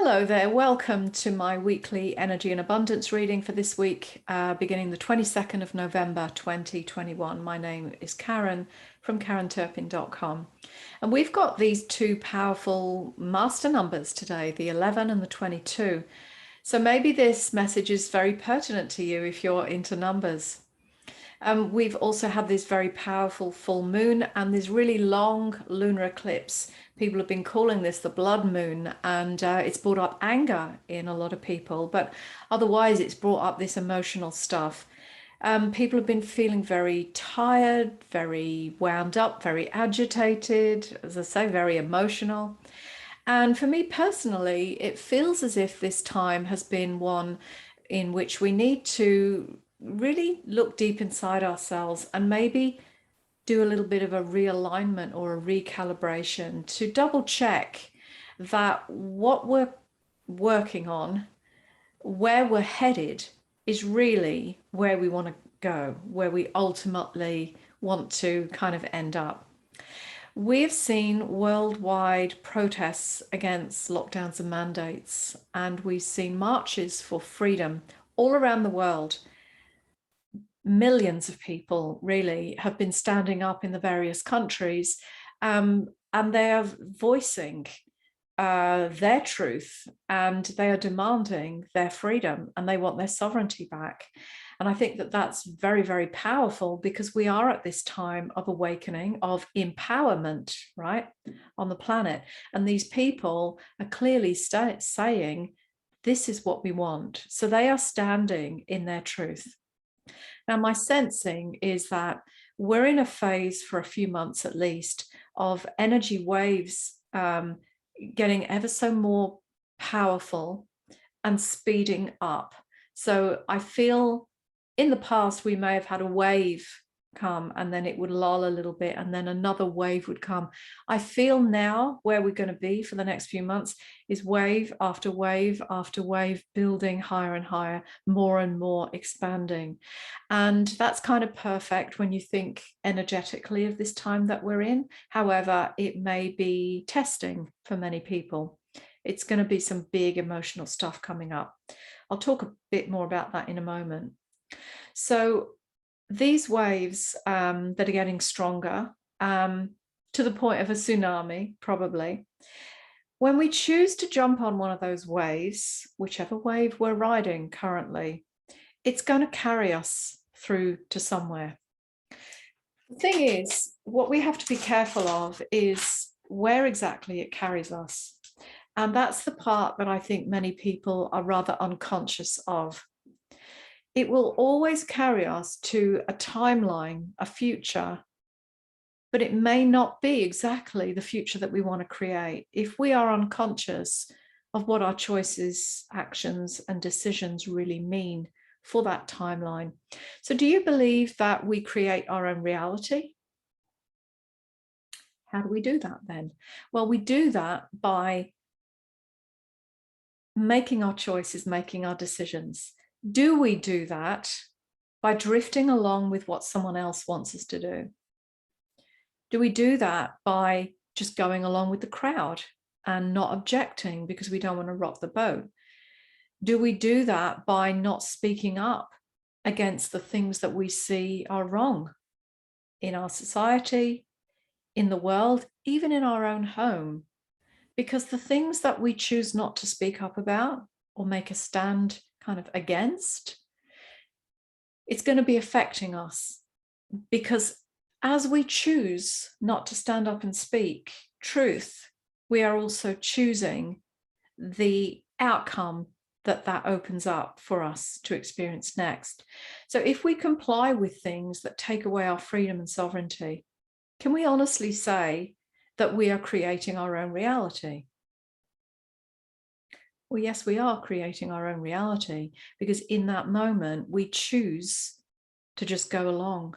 Hello there, welcome to my weekly energy and abundance reading for this week, beginning the 22nd of November 2021. My name is Karen from karenturpin.com. And we've got these two powerful master numbers today, the 11 and the 22. So maybe this message is very pertinent to you if you're into numbers. We've also had this very powerful full moon and this really long lunar eclipse. People have been calling this the blood moon, and it's brought up anger in a lot of people, but otherwise it's brought up this emotional stuff. People have been feeling very tired, very wound up, very agitated, as I say, very emotional. And for me personally, it feels as if this time has been one in which we need to really look deep inside ourselves and maybe do a little bit of a realignment or a recalibration to double check that what we're working on, where we're headed, is really where we want to go, where we ultimately want to kind of end up. We've seen worldwide protests against lockdowns and mandates, and we've seen marches for freedom all around the world. Millions of people really have been standing up in the various countries, and they are voicing their truth, and they are demanding their freedom, and they want their sovereignty back. And I think that that's very, very powerful, because we are at this time of awakening, of empowerment, right, on the planet. And these people are clearly saying, this is what we want. So they are standing in their truth. Now, my sensing is that we're in a phase for a few months at least of energy waves getting ever so more powerful and speeding up. So I feel in the past we may have had a wave come and then it would lull a little bit and then another wave would come. I feel now where we're going to be for the next few months is wave after wave after wave, building higher and higher, more and more expanding. And that's kind of perfect when you think energetically of this time that we're in. However, it may be testing for many people. It's going to be some big emotional stuff coming up. I'll talk a bit more about that in a moment. So these waves that are getting stronger, to the point of a tsunami, probably. When we choose to jump on one of those waves, whichever wave we're riding currently, it's going to carry us through to somewhere. The thing is, what we have to be careful of is where exactly it carries us. And that's the part that I think many people are rather unconscious of. It will always carry us to a timeline, a future, but it may not be exactly the future that we want to create if we are unconscious of what our choices, actions, and decisions really mean for that timeline. So do you believe that we create our own reality? How do we do that then? Well, we do that by making our choices, making our decisions. Do we do that by drifting along with what someone else wants us to do? Do we do that by just going along with the crowd and not objecting because we don't want to rock the boat? Do we do that by not speaking up against the things that we see are wrong in our society, in the world, even in our own home? Because the things that we choose not to speak up about or make a stand kind of against, it's going to be affecting us, because as we choose not to stand up and speak truth, we are also choosing the outcome that opens up for us to experience next. So if we comply with things that take away our freedom and sovereignty, can we honestly say that we are creating our own reality? Well, yes, we are creating our own reality, because in that moment, we choose to just go along.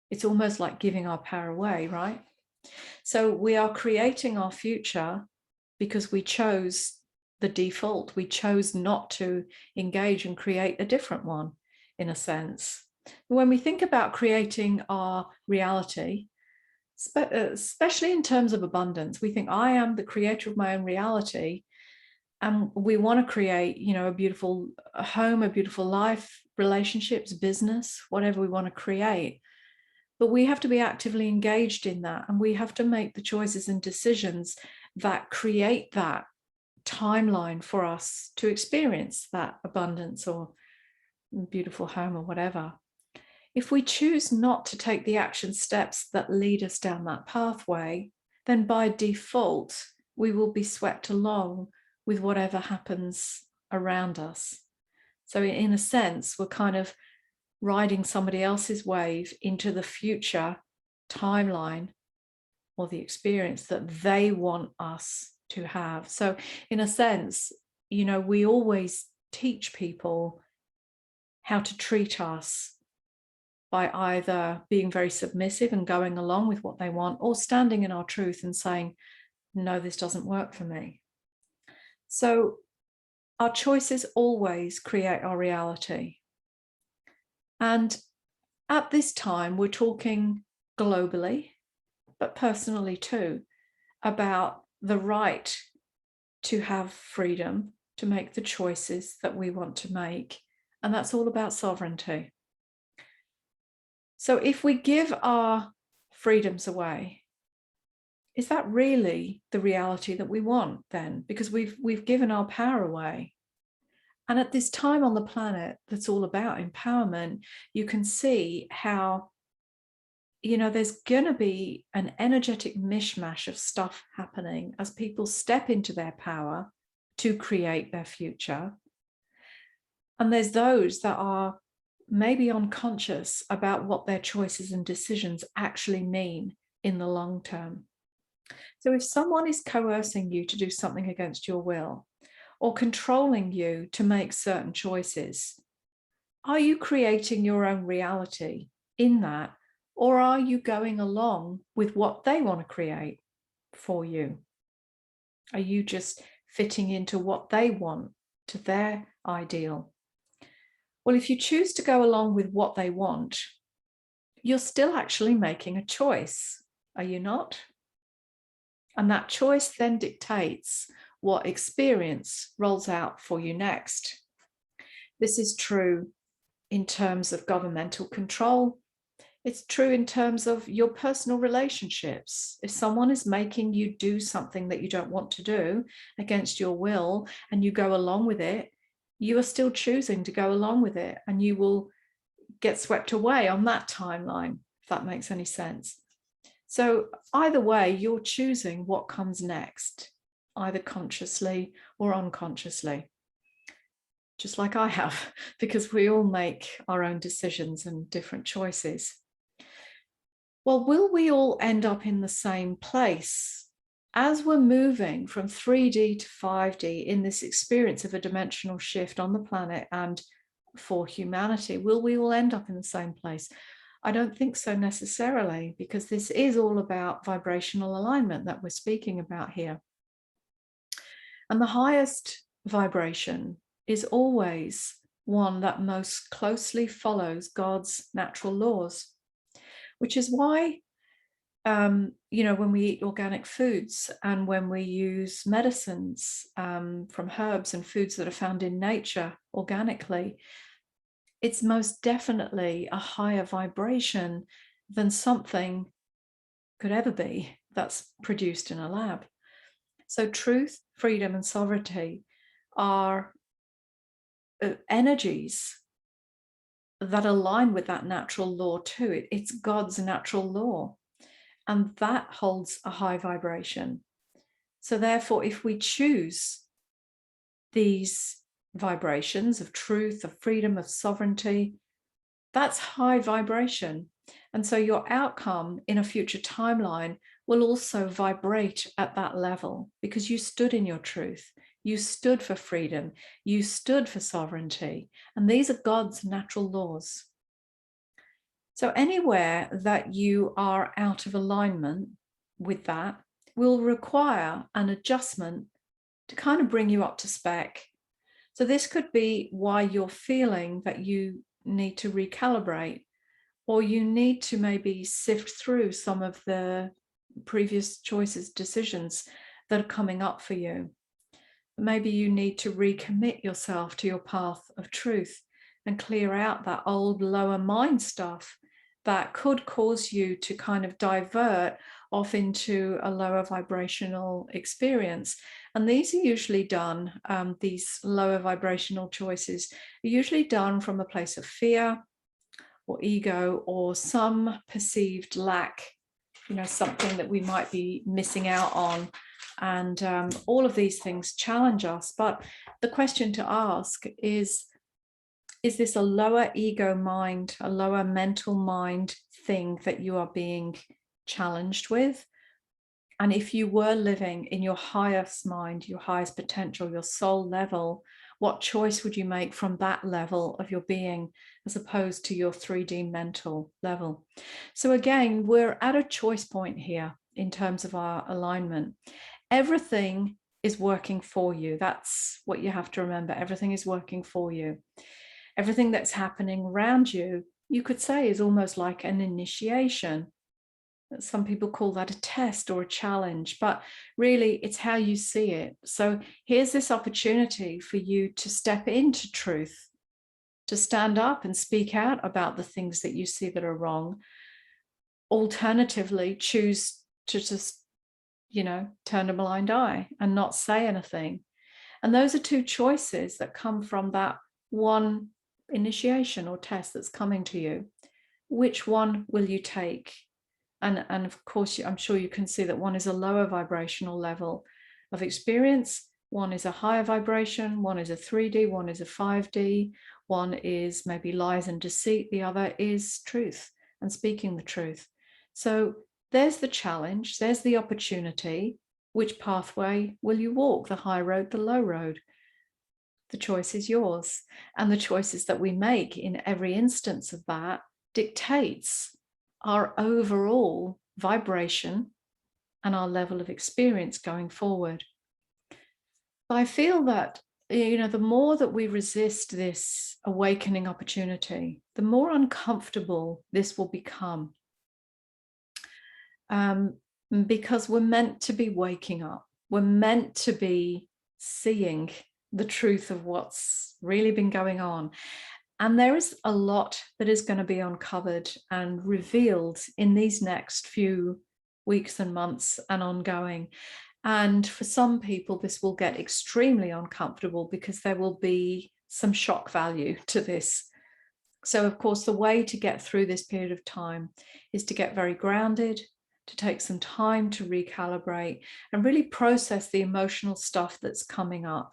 It's almost like giving our power away, right? So we are creating our future because we chose the default. We chose not to engage and create a different one, in a sense. When we think about creating our reality, especially in terms of abundance, we think, I am the creator of my own reality. And we want to create, a beautiful home, a beautiful life, relationships, business, whatever we want to create. But we have to be actively engaged in that, and we have to make the choices and decisions that create that timeline for us to experience that abundance or beautiful home or whatever. If we choose not to take the action steps that lead us down that pathway, then by default, we will be swept along with whatever happens around us. So in a sense, we're kind of riding somebody else's wave into the future timeline or the experience that they want us to have. So in a sense, we always teach people how to treat us by either being very submissive and going along with what they want, or standing in our truth and saying, no, this doesn't work for me. So our choices always create our reality. And at this time, we're talking globally, but personally too, about the right to have freedom to make the choices that we want to make. And that's all about sovereignty. So if we give our freedoms away, is that really the reality that we want then? Because we've given our power away. And at this time on the planet that's all about empowerment, you can see how, there's going to be an energetic mishmash of stuff happening as people step into their power to create their future. And there's those that are maybe unconscious about what their choices and decisions actually mean in the long term. So if someone is coercing you to do something against your will, or controlling you to make certain choices, are you creating your own reality in that, or are you going along with what they want to create for you? Are you just fitting into what they want, to their ideal? Well, if you choose to go along with what they want, you're still actually making a choice, are you not? And that choice then dictates what experience rolls out for you next. This is true in terms of governmental control. It's true in terms of your personal relationships. If someone is making you do something that you don't want to do against your will, and you go along with it, you are still choosing to go along with it, and you will get swept away on that timeline, if that makes any sense. So either way, you're choosing what comes next, either consciously or unconsciously, just like I have, because we all make our own decisions and different choices. Well, will we all end up in the same place? As we're moving from 3D to 5D in this experience of a dimensional shift on the planet and for humanity, will we all end up in the same place? I don't think so necessarily, because this is all about vibrational alignment that we're speaking about here. And the highest vibration is always one that most closely follows God's natural laws, which is why when we eat organic foods and when we use medicines from herbs and foods that are found in nature organically, it's most definitely a higher vibration than something could ever be that's produced in a lab. So truth, freedom, and sovereignty are energies that align with that natural law too. It's God's natural law. And that holds a high vibration. So therefore, if we choose these vibrations of truth, of freedom, of sovereignty, that's high vibration. And so your outcome in a future timeline will also vibrate at that level, because you stood in your truth. You stood for freedom. You stood for sovereignty. And these are God's natural laws. So anywhere that you are out of alignment with that will require an adjustment to kind of bring you up to spec. So this could be why you're feeling that you need to recalibrate, or you need to maybe sift through some of the previous choices, decisions that are coming up for you. maybe you need to recommit yourself to your path of truth and clear out that old lower mind stuff that could cause you to kind of divert off into a lower vibrational experience. And these are usually done, these lower vibrational choices are usually done from a place of fear or ego or some perceived lack, something that we might be missing out on. And all of these things challenge us. But the question to ask is this a lower ego mind, a lower mental mind thing that you are being challenged with? And if you were living in your highest mind, your highest potential, your soul level, what choice would you make from that level of your being as opposed to your 3D mental level? So again, we're at a choice point here in terms of our alignment. Everything is working for you. That's what you have to remember. Everything is working for you. Everything that's happening around you, you could say, is almost like an initiation. Some people call that a test or a challenge, but really it's how you see it. So here's this opportunity for you to step into truth, to stand up and speak out about the things that you see that are wrong. Alternatively, choose to just, turn a blind eye and not say anything. And those are two choices that come from that one initiation or test that's coming to you. Which one will you take? And of course, I'm sure you can see that one is a lower vibrational level of experience. One is a higher vibration. One is a 3D. One is a 5D. One is maybe lies and deceit. The other is truth and speaking the truth. So there's the challenge. There's the opportunity. Which pathway will you walk? The high road, the low road? The choice is yours. And the choices that we make in every instance of that dictates our overall vibration and our level of experience going forward. I feel that, the more that we resist this awakening opportunity, the more uncomfortable this will become. Because we're meant to be waking up. We're meant to be seeing the truth of what's really been going on. And there is a lot that is going to be uncovered and revealed in these next few weeks and months and ongoing. And for some people, this will get extremely uncomfortable because there will be some shock value to this. So, of course, the way to get through this period of time is to get very grounded, to take some time to recalibrate and really process the emotional stuff that's coming up.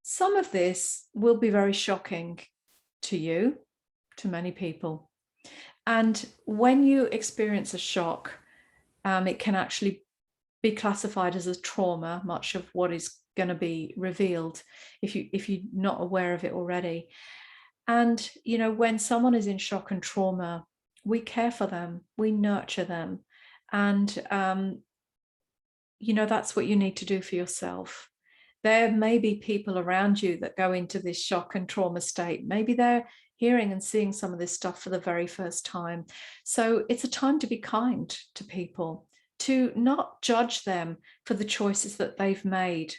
Some of this will be very shocking to you, to many people. And when you experience a shock, it can actually be classified as a trauma, much of what is going to be revealed if you're not aware of it already. And, when someone is in shock and trauma, we care for them, we nurture them. And, that's what you need to do for yourself. There may be people around you that go into this shock and trauma state. Maybe they're hearing and seeing some of this stuff for the very first time. So it's a time to be kind to people, to not judge them for the choices that they've made.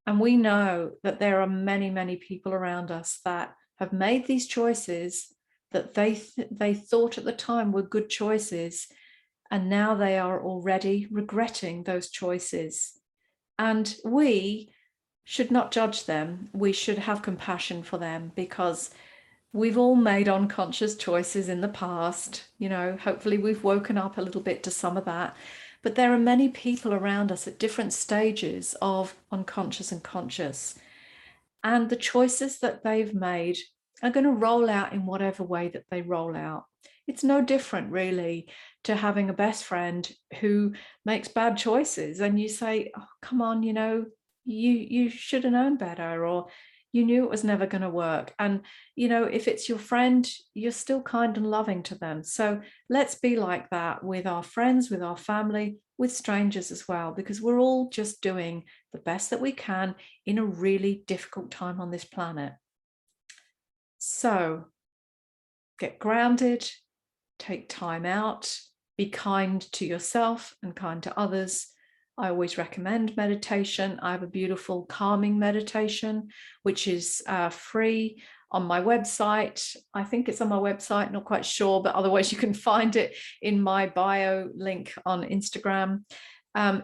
And we know that there are many, many people around us that have made these choices that they thought at the time were good choices. And now they are already regretting those choices. And we should not judge them. We should have compassion for them because we've all made unconscious choices in the past. Hopefully we've woken up a little bit to some of that. But there are many people around us at different stages of unconscious and conscious. And the choices that they've made are going to roll out in whatever way that they roll out. It's no different, really, to having a best friend who makes bad choices and you say, oh, come on, you should have known better, or you knew it was never going to work. And, if it's your friend, you're still kind and loving to them. So let's be like that with our friends, with our family, with strangers as well, because we're all just doing the best that we can in a really difficult time on this planet. So get grounded, take time out, be kind to yourself and kind to others. I always recommend meditation. I have a beautiful calming meditation, which is free on my website. I think it's on my website, not quite sure, but otherwise you can find it in my bio link on Instagram.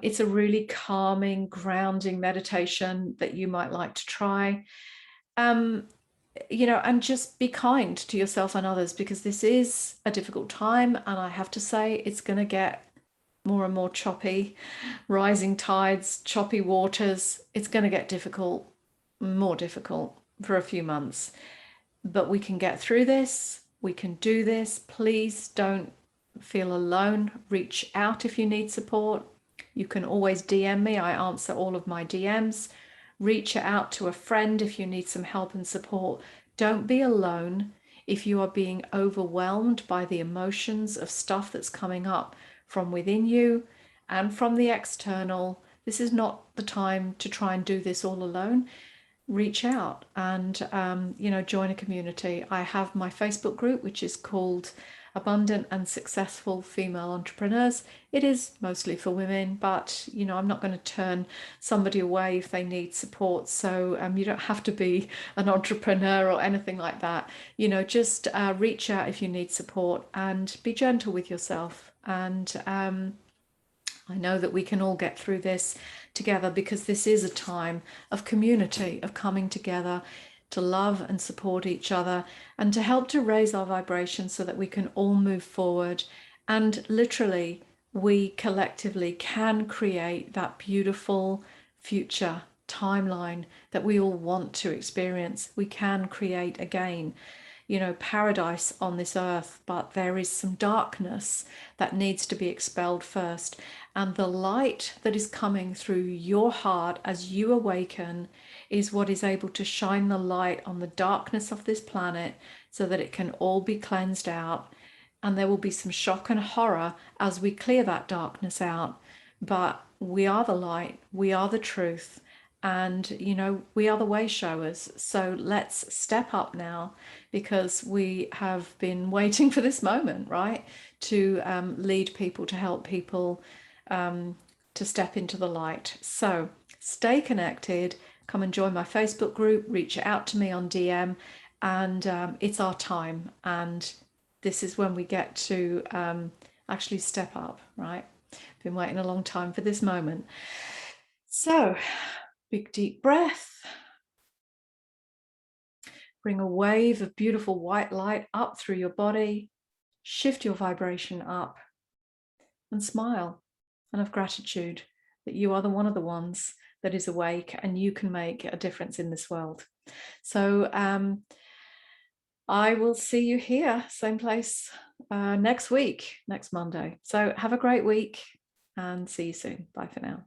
It's a really calming, grounding meditation that you might like to try. And just be kind to yourself and others, because this is a difficult time. And I have to say, it's going to get more and more choppy, rising tides, choppy waters. It's going to get difficult, more difficult for a few months. But we can get through this. We can do this. Please don't feel alone. Reach out if you need support. You can always DM me. I answer all of my DMs. Reach out to a friend if you need some help and support. Don't be alone if you are being overwhelmed by the emotions of stuff that's coming up from within you and from the external. This is not the time to try and do this all alone. Reach out and join a community. I have my Facebook group, which is called Abundant and Successful Female Entrepreneurs. It is mostly for women, but I'm not going to turn somebody away if they need support. So you don't have to be an entrepreneur or anything like that. Just reach out if you need support, and be gentle with yourself. And I know that we can all get through this together, because this is a time of community, of coming together to love and support each other, and to help to raise our vibration so that we can all move forward. And literally, we collectively can create that beautiful future timeline that we all want to experience. We can create again, paradise on this earth, but there is some darkness that needs to be expelled first. And the light that is coming through your heart as you awaken is what is able to shine the light on the darkness of this planet, so that it can all be cleansed out. And there will be some shock and horror as we clear that darkness out. But we are the light, we are the truth, and we are the way showers. So let's step up now, because we have been waiting for this moment, right, to lead people, to help people, to step into the light. So stay connected. Come and join my Facebook group. Reach out to me on DM, and it's our time. And this is when we get to actually step up, right? Been waiting a long time for this moment. So big deep breath. Bring a wave of beautiful white light up through your body. Shift your vibration up, and smile, and have gratitude that you are one of the ones that is awake, and you can make a difference in this world. So I will see you here, same place, next week, next Monday. So have a great week, and see you soon. Bye for now.